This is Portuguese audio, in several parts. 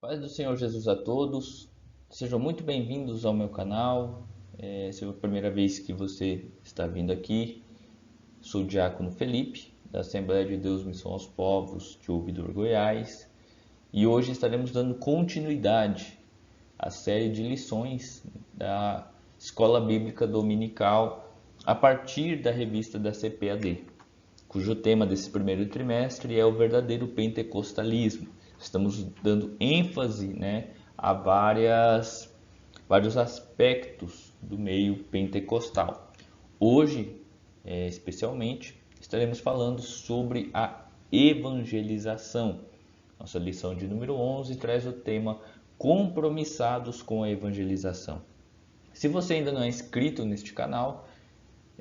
Paz do Senhor Jesus a todos, sejam muito bem-vindos ao meu canal. Se é a primeira vez que você está vindo aqui, sou o Diácono Felipe, da Assembleia de Deus Missão aos Povos de Ouvidor, Goiás, e hoje estaremos dando continuidade à série de lições da Escola Bíblica Dominical a partir da revista da CPAD, cujo tema desse primeiro trimestre é o verdadeiro pentecostalismo. Estamos dando ênfase, a vários aspectos do meio pentecostal. Hoje, especialmente, estaremos falando sobre a evangelização. Nossa lição de número 11 traz o tema Compromissados com a Evangelização. Se você ainda não é inscrito neste canal,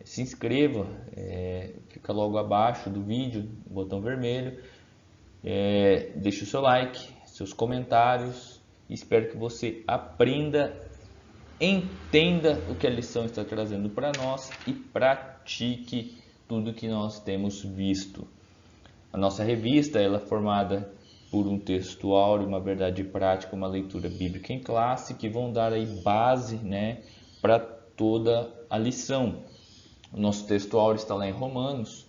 se inscreva, fica logo abaixo do vídeo, o botão vermelho. Deixe o seu like, seus comentários. Espero que você aprenda, entenda o que a lição está trazendo para nós e pratique tudo que nós temos visto. A nossa revista ela é formada por um texto áureo, uma verdade prática, uma leitura bíblica em classe, que vão dar aí base, para toda a lição. O nosso texto áureo está lá em Romanos,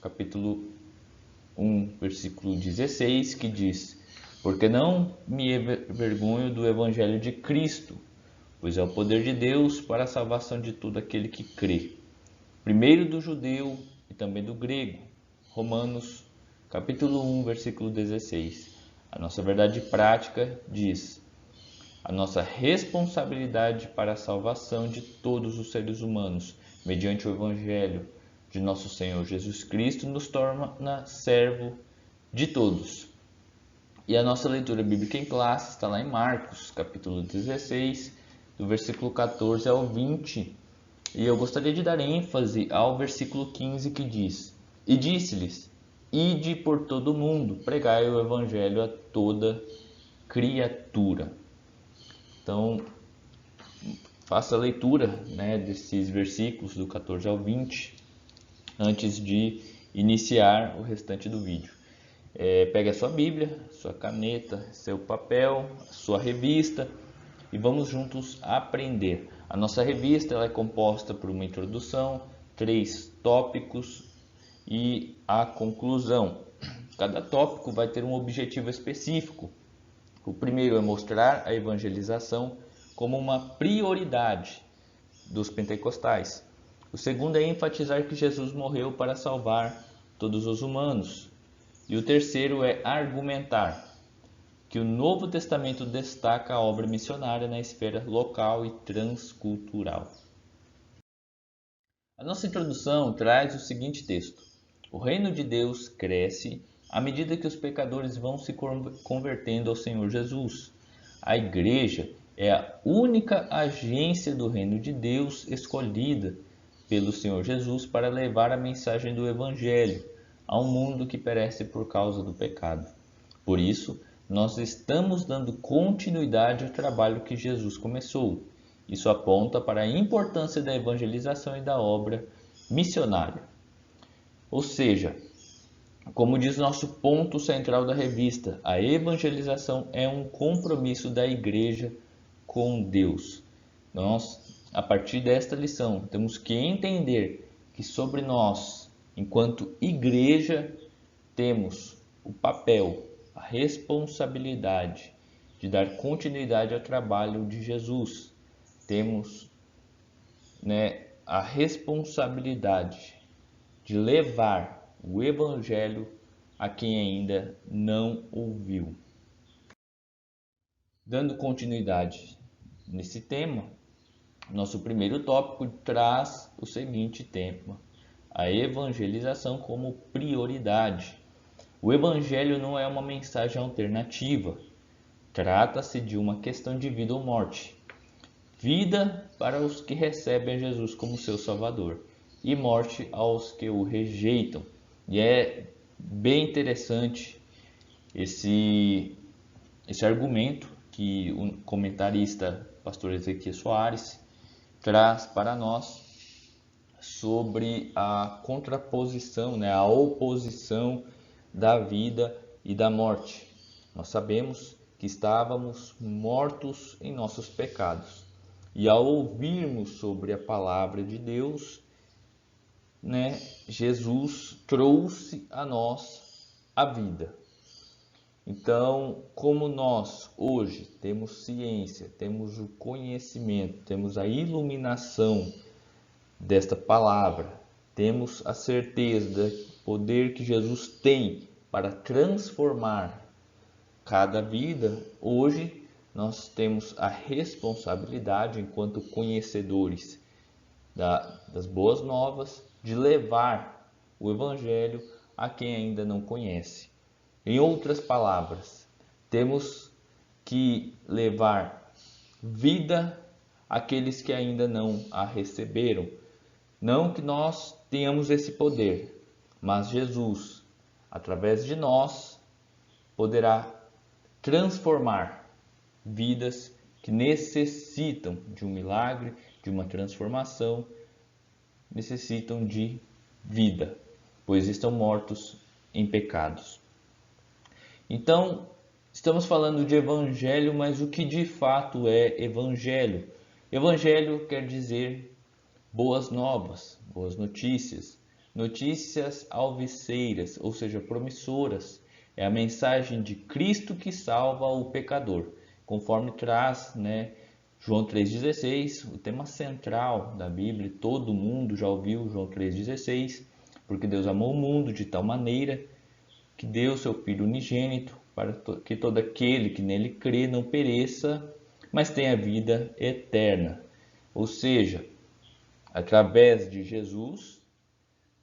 capítulo 1, versículo 16, que diz: Porque não me envergonho do evangelho de Cristo, pois é o poder de Deus para a salvação de todo aquele que crê, primeiro do judeu e também do grego. Romanos, capítulo 1, versículo 16. A nossa verdade prática diz: a nossa responsabilidade para a salvação de todos os seres humanos, mediante o evangelho de nosso Senhor Jesus Cristo, nos torna servo de todos. E a nossa leitura bíblica em classe está lá em Marcos, capítulo 16, do versículo 14 ao 20. E eu gostaria de dar ênfase ao versículo 15 que diz: E disse-lhes: Ide por todo o mundo, pregai o evangelho a toda criatura. Então, faça a leitura, desses versículos do 14 ao 20 antes de iniciar o restante do vídeo. Pegue a sua Bíblia, sua caneta, seu papel, sua revista e vamos juntos aprender. A nossa revista ela é composta por uma introdução, 3 tópicos e a conclusão. Cada tópico vai ter um objetivo específico. O primeiro é mostrar a evangelização como uma prioridade dos pentecostais. O segundo é enfatizar que Jesus morreu para salvar todos os humanos. E o terceiro é argumentar que o Novo Testamento destaca a obra missionária na esfera local e transcultural. A nossa introdução traz o seguinte texto: O reino de Deus cresce à medida que os pecadores vão se convertendo ao Senhor Jesus. A igreja é a única agência do reino de Deus escolhida pelo Senhor Jesus para levar a mensagem do Evangelho a um mundo que perece por causa do pecado. Por isso, nós estamos dando continuidade ao trabalho que Jesus começou. Isso aponta para a importância da evangelização e da obra missionária. Ou seja, como diz nosso ponto central da revista, a evangelização é um compromisso da igreja com Deus. Nós, a partir desta lição, temos que entender que sobre nós, enquanto igreja, temos o papel, a responsabilidade de dar continuidade ao trabalho de Jesus. Temos, a responsabilidade de levar o Evangelho a quem ainda não ouviu. Dando continuidade nesse tema, nosso primeiro tópico traz o seguinte tema: a evangelização como prioridade. O Evangelho não é uma mensagem alternativa. Trata-se de uma questão de vida ou morte. Vida para os que recebem Jesus como seu Salvador e morte aos que o rejeitam. E é bem interessante esse argumento que o comentarista pastor Ezequiel Soares traz para nós sobre a contraposição, a oposição da vida e da morte. Nós sabemos que estávamos mortos em nossos pecados. E ao ouvirmos sobre a palavra de Deus, Jesus trouxe a nós a vida. Então, como nós hoje temos ciência, temos o conhecimento, temos a iluminação desta palavra, temos a certeza do poder que Jesus tem para transformar cada vida, hoje nós temos a responsabilidade, enquanto conhecedores das boas novas, de levar o Evangelho a quem ainda não conhece. Em outras palavras, temos que levar vida àqueles que ainda não a receberam. Não que nós tenhamos esse poder, mas Jesus, através de nós, poderá transformar vidas que necessitam de um milagre, de uma transformação, necessitam de vida, pois estão mortos em pecados. Então, estamos falando de evangelho, mas o que de fato é evangelho? Evangelho quer dizer boas novas, boas notícias, notícias alviceiras, ou seja, promissoras. É a mensagem de Cristo que salva o pecador, conforme traz, João 3,16, o tema central da Bíblia. Todo mundo já ouviu João 3,16, porque Deus amou o mundo de tal maneira que deu seu Filho unigênito, para que todo aquele que nele crê não pereça, mas tenha vida eterna. Ou seja, através de Jesus,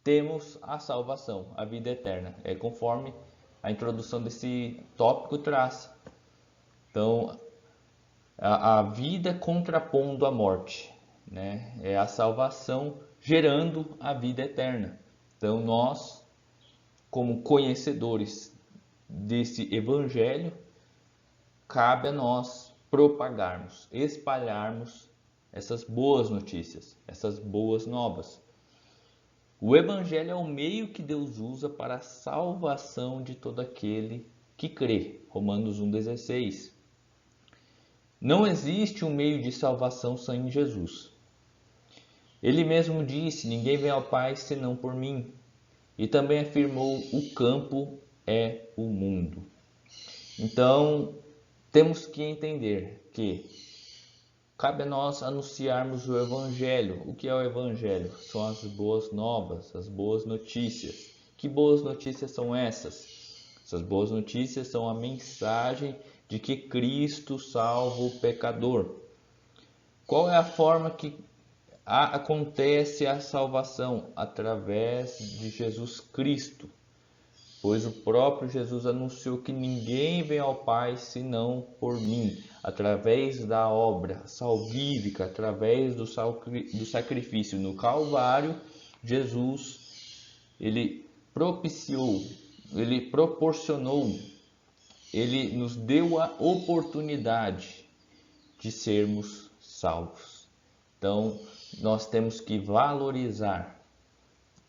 temos a salvação, a vida eterna. É conforme a introdução desse tópico traz. Então, a vida contrapondo a morte, é a salvação gerando a vida eterna. Então, nós, como conhecedores desse evangelho, cabe a nós propagarmos, espalharmos essas boas notícias, essas boas novas. O evangelho é o meio que Deus usa para a salvação de todo aquele que crê. Romanos 1,16. Não existe um meio de salvação sem Jesus. Ele mesmo disse: ninguém vem ao Pai senão por mim. E também afirmou: o campo é o mundo. Então, temos que entender que cabe a nós anunciarmos o Evangelho. O que é o Evangelho? São as boas novas, as boas notícias. Que boas notícias são essas? Essas boas notícias são a mensagem de que Cristo salva o pecador. Qual é a forma que acontece a salvação? Através de Jesus Cristo. Pois o próprio Jesus anunciou que ninguém vem ao Pai senão por mim, através da obra salvífica, através do sacrifício no Calvário. Jesus, ele propiciou, ele proporcionou, ele nos deu a oportunidade de sermos salvos. Então, nós temos que valorizar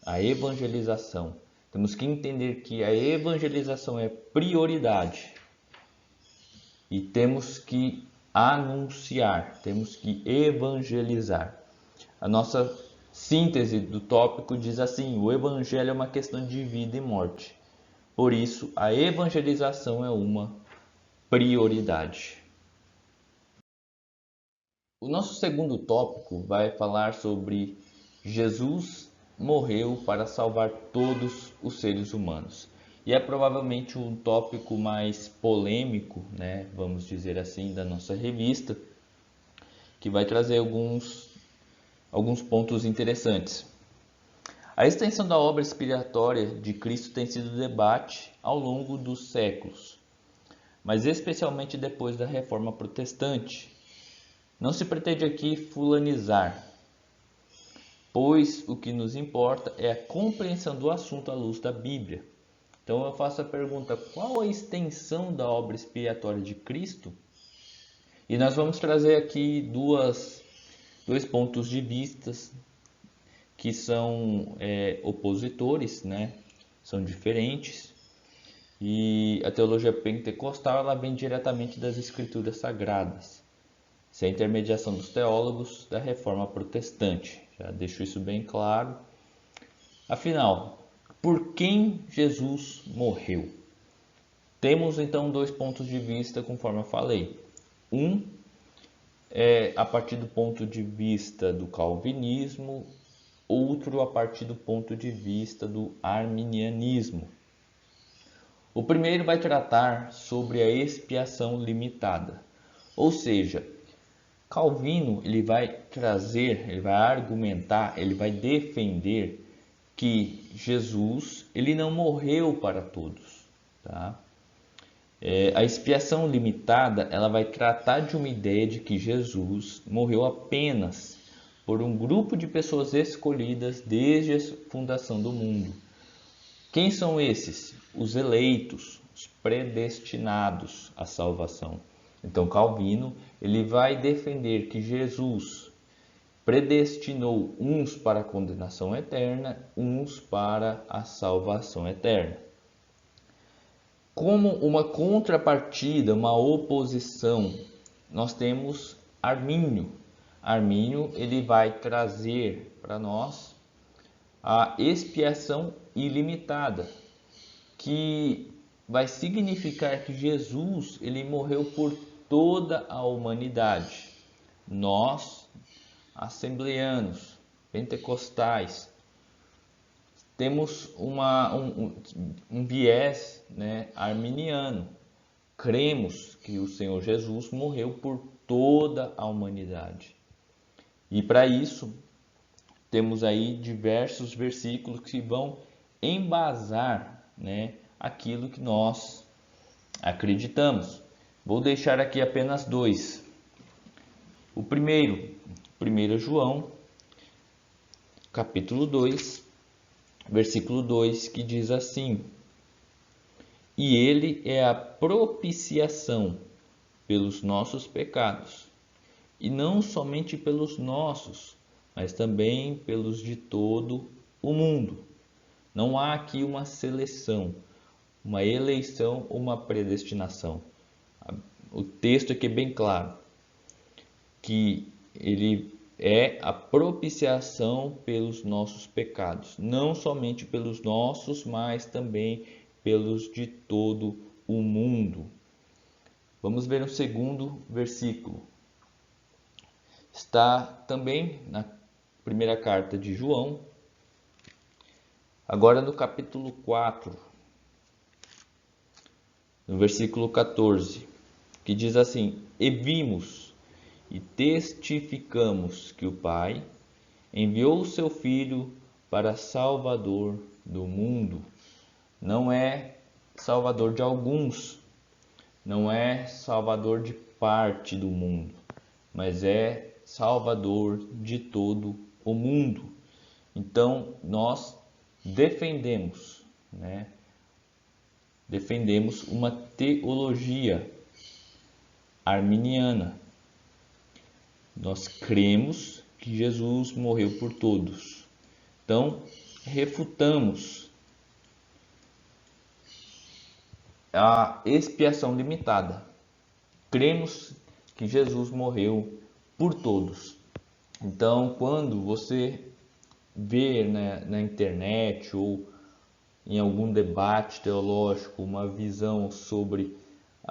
a evangelização. Temos que entender que a evangelização é prioridade e temos que anunciar, temos que evangelizar. A nossa síntese do tópico diz assim: o evangelho é uma questão de vida e morte. Por isso, a evangelização é uma prioridade. O nosso segundo tópico vai falar sobre Jesus morreu para salvar todos os seres humanos. E é provavelmente um tópico mais polêmico, vamos dizer assim, da nossa revista, que vai trazer alguns pontos interessantes. A extensão da obra expiatória de Cristo tem sido debate ao longo dos séculos, mas especialmente depois da Reforma Protestante. Não se pretende aqui fulanizar, pois o que nos importa é a compreensão do assunto à luz da Bíblia. Então eu faço a pergunta: qual a extensão da obra expiatória de Cristo? E nós vamos trazer aqui dois pontos de vista que são opositores, são diferentes. E a teologia pentecostal ela vem diretamente das escrituras sagradas, sem intermediação dos teólogos da reforma protestante. Já deixo isso bem claro. Afinal, por quem Jesus morreu? Temos então dois pontos de vista, conforme eu falei. Um é a partir do ponto de vista do calvinismo, outro a partir do ponto de vista do arminianismo. O primeiro vai tratar sobre a expiação limitada, ou seja, Calvino ele vai trazer, ele vai argumentar, ele vai defender que Jesus ele não morreu para todos, tá? A expiação limitada ela vai tratar de uma ideia de que Jesus morreu apenas por um grupo de pessoas escolhidas desde a fundação do mundo. Quem são esses? Os eleitos, os predestinados à salvação. Então Calvino ele vai defender que Jesus predestinou uns para a condenação eterna, uns para a salvação eterna. Como uma contrapartida, uma oposição, nós temos Armínio. Armínio ele vai trazer para nós a expiação ilimitada, que vai significar que Jesus ele morreu por toda a humanidade. Nós, assembleanos, pentecostais, temos um viés, arminiano. Cremos que o Senhor Jesus morreu por toda a humanidade. E para isso, temos aí diversos versículos que vão embasar, aquilo que nós acreditamos. Vou deixar aqui apenas dois. O primeiro, 1 João, capítulo 2, versículo 2, que diz assim: E ele é a propiciação pelos nossos pecados, e não somente pelos nossos, mas também pelos de todo o mundo. Não há aqui uma seleção, uma eleição ou uma predestinação. O texto aqui é bem claro, que ele é a propiciação pelos nossos pecados, não somente pelos nossos, mas também pelos de todo o mundo. Vamos ver o segundo versículo. Está também na primeira carta de João, agora no capítulo 4, no versículo 14, que diz assim: E vimos e testificamos que o Pai enviou o seu Filho para Salvador do mundo. Não é Salvador de alguns, não é Salvador de parte do mundo, mas é Salvador de todo o mundo. Então nós defendemos, defendemos uma teologia arminiana. Nós cremos que Jesus morreu por todos. Então, refutamos a expiação limitada. Cremos que Jesus morreu por todos. Então, quando você vê na internet ou em algum debate teológico uma visão sobre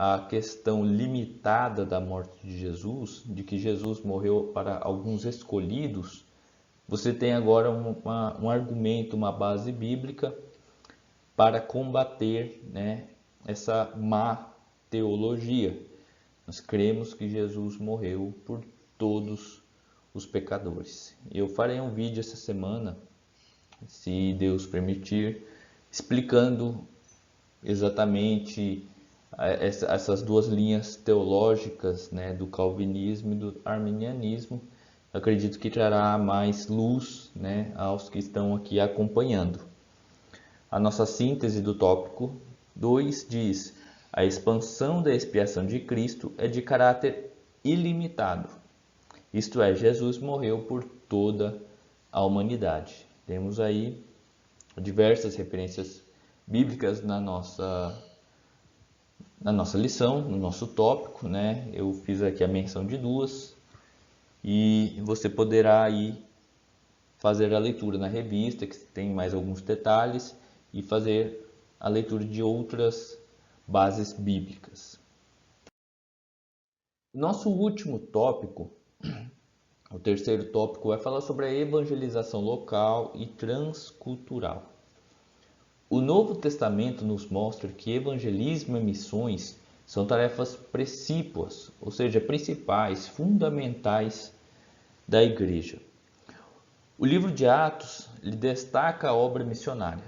a questão limitada da morte de Jesus, de que Jesus morreu para alguns escolhidos, você tem agora um argumento, uma base bíblica para combater, essa má teologia. Nós cremos que Jesus morreu por todos os pecadores. Eu farei um vídeo essa semana, se Deus permitir, explicando exatamente essas duas linhas teológicas, do calvinismo e do arminianismo. Acredito que trará mais luz, aos que estão aqui acompanhando. A nossa síntese do tópico 2 diz: a expansão da expiação de Cristo é de caráter ilimitado. Isto é, Jesus morreu por toda a humanidade. Temos aí diversas referências bíblicas na nossa na nossa lição, no nosso tópico, né? Eu fiz aqui a menção de duas e você poderá aí fazer a leitura na revista, que tem mais alguns detalhes, e fazer a leitura de outras bases bíblicas. Nosso último tópico, o terceiro tópico, vai falar sobre a evangelização local e transcultural. O Novo Testamento nos mostra que evangelismo e missões são tarefas precípuas, ou seja, principais, fundamentais da igreja. O livro de Atos lhe destaca a obra missionária.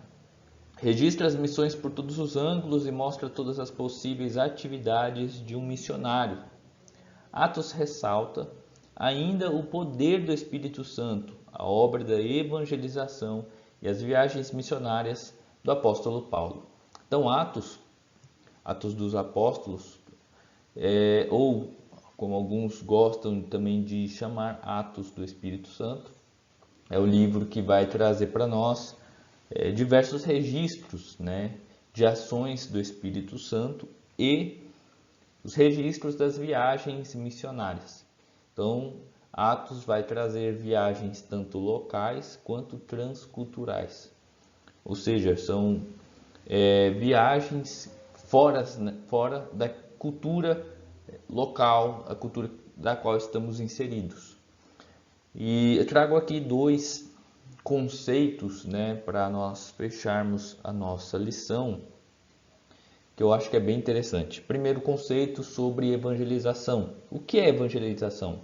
Registra as missões por todos os ângulos e mostra todas as possíveis atividades de um missionário. Atos ressalta ainda o poder do Espírito Santo, a obra da evangelização e as viagens missionárias do apóstolo Paulo. Então, Atos dos Apóstolos, ou como alguns gostam também de chamar, Atos do Espírito Santo, é o livro que vai trazer para nós diversos registros, né, de ações do Espírito Santo e os registros das viagens missionárias. Então, Atos vai trazer viagens tanto locais quanto transculturais, ou seja, são viagens fora da cultura local, a cultura da qual estamos inseridos. E eu trago aqui dois conceitos, né, para nós fecharmos a nossa lição, que eu acho que é bem interessante. Primeiro conceito sobre evangelização. O que é evangelização?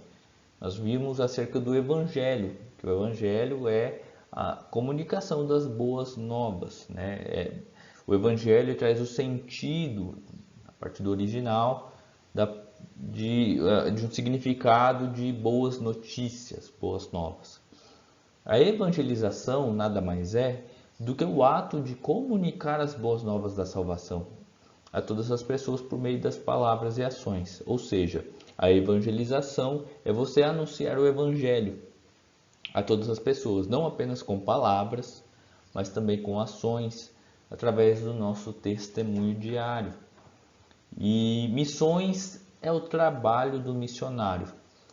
Nós vimos acerca do evangelho, que o evangelho é a comunicação das boas novas, né? O evangelho traz o sentido, a partir do original, de um significado de boas notícias, boas novas. A evangelização nada mais é do que o ato de comunicar as boas novas da salvação a todas as pessoas por meio das palavras e ações. Ou seja, a evangelização é você anunciar o evangelho a todas as pessoas, não apenas com palavras, mas também com ações, através do nosso testemunho diário. E missões é o trabalho do missionário,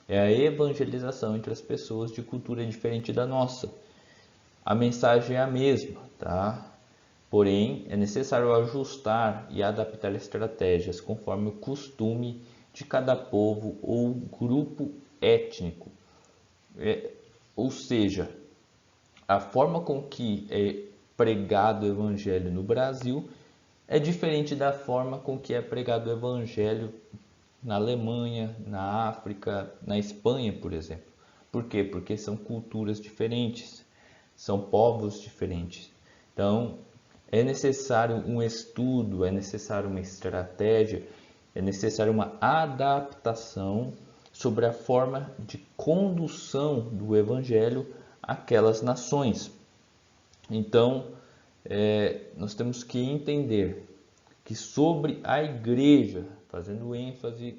é a evangelização entre as pessoas de cultura diferente da nossa. A mensagem é a mesma, tá? Porém, é necessário ajustar e adaptar estratégias conforme o costume de cada povo ou grupo étnico. Ou seja, a forma com que é pregado o evangelho no Brasil é diferente da forma com que é pregado o evangelho na Alemanha, na África, na Espanha, por exemplo. Por quê? Porque são culturas diferentes, são povos diferentes. Então, é necessário um estudo, é necessário uma estratégia, é necessário uma adaptação sobre a forma de condução do evangelho àquelas nações. Então, nós temos que entender que sobre a igreja, fazendo ênfase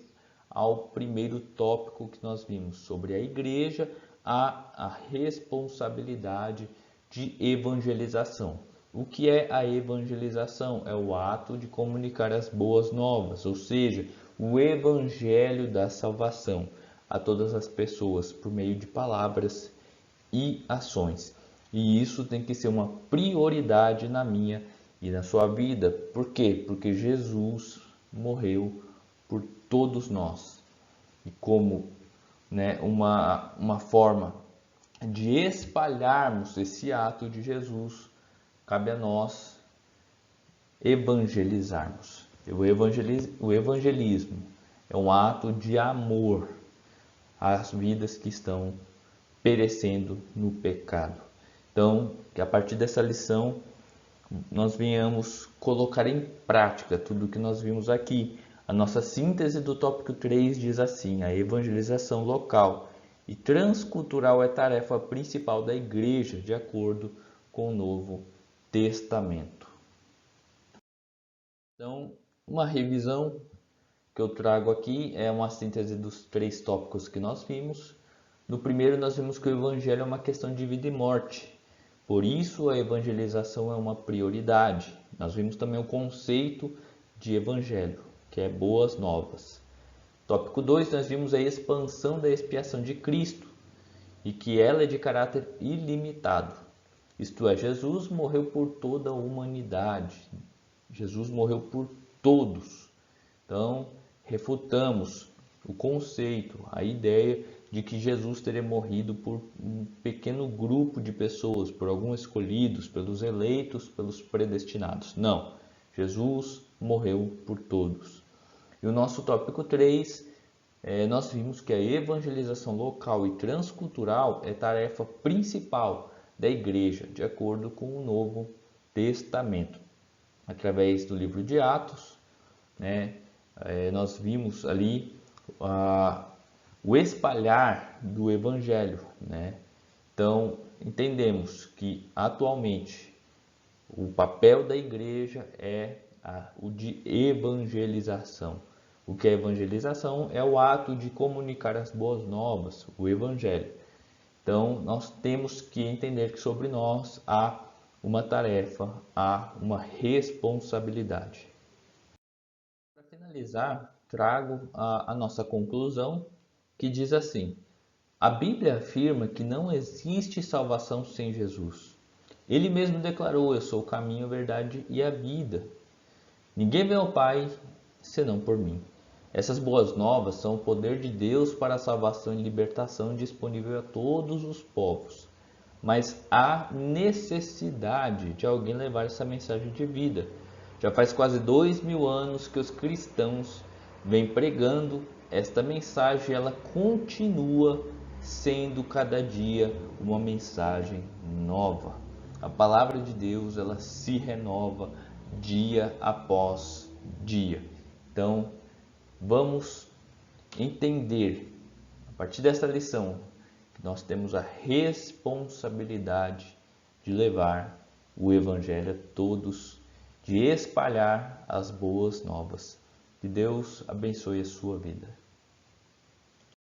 ao primeiro tópico que nós vimos, sobre a igreja, há a responsabilidade de evangelização. O que é a evangelização? É o ato de comunicar as boas novas, ou seja, o evangelho da salvação a todas as pessoas por meio de palavras e ações. E isso tem que ser uma prioridade na minha e na sua vida. Por quê? Porque Jesus morreu por todos nós. E como, né, uma forma de espalharmos esse ato de Jesus, cabe a nós evangelizarmos. O evangelismo é um ato de amor às vidas que estão perecendo no pecado. Então, que a partir dessa lição nós venhamos colocar em prática tudo o que nós vimos aqui. A nossa síntese do tópico 3 diz assim: a evangelização local e transcultural é tarefa principal da igreja, de acordo com o Novo Testamento. Então, uma revisão que eu trago aqui é uma síntese dos 3 tópicos que nós vimos. No primeiro, nós vimos que o evangelho é uma questão de vida e morte. Por isso, a evangelização é uma prioridade. Nós vimos também o conceito de evangelho, que é boas novas. Tópico 2, nós vimos a expansão da expiação de Cristo e que ela é de caráter ilimitado. Isto é, Jesus morreu por toda a humanidade. Jesus morreu por todos. Então, refutamos o conceito, a ideia de que Jesus teria morrido por um pequeno grupo de pessoas, por alguns escolhidos, pelos eleitos, pelos predestinados. Não, Jesus morreu por todos. E o nosso tópico 3, nós vimos que a evangelização local e transcultural é tarefa principal da igreja, de acordo com o Novo Testamento. Através do livro de Atos, nós vimos ali o espalhar do evangelho. Então, entendemos que atualmente o papel da igreja é o de evangelização. O que é evangelização? É o ato de comunicar as boas novas, o evangelho. Então, nós temos que entender que sobre nós há uma tarefa, há uma responsabilidade. Para finalizar, trago a nossa conclusão, que diz assim: a Bíblia afirma que não existe salvação sem Jesus. Ele mesmo declarou: eu sou o caminho, a verdade e a vida. Ninguém vê ao Pai senão por mim. Essas boas novas são o poder de Deus para a salvação e libertação disponível a todos os povos. Mas há necessidade de alguém levar essa mensagem de vida. Já faz quase 2000 anos que os cristãos vêm pregando esta mensagem, ela continua sendo cada dia uma mensagem nova. A palavra de Deus, ela se renova dia após dia. Então, vamos entender, a partir dessa lição, que nós temos a responsabilidade de levar o Evangelho a todos, de espalhar as boas novas. Que Deus abençoe a sua vida.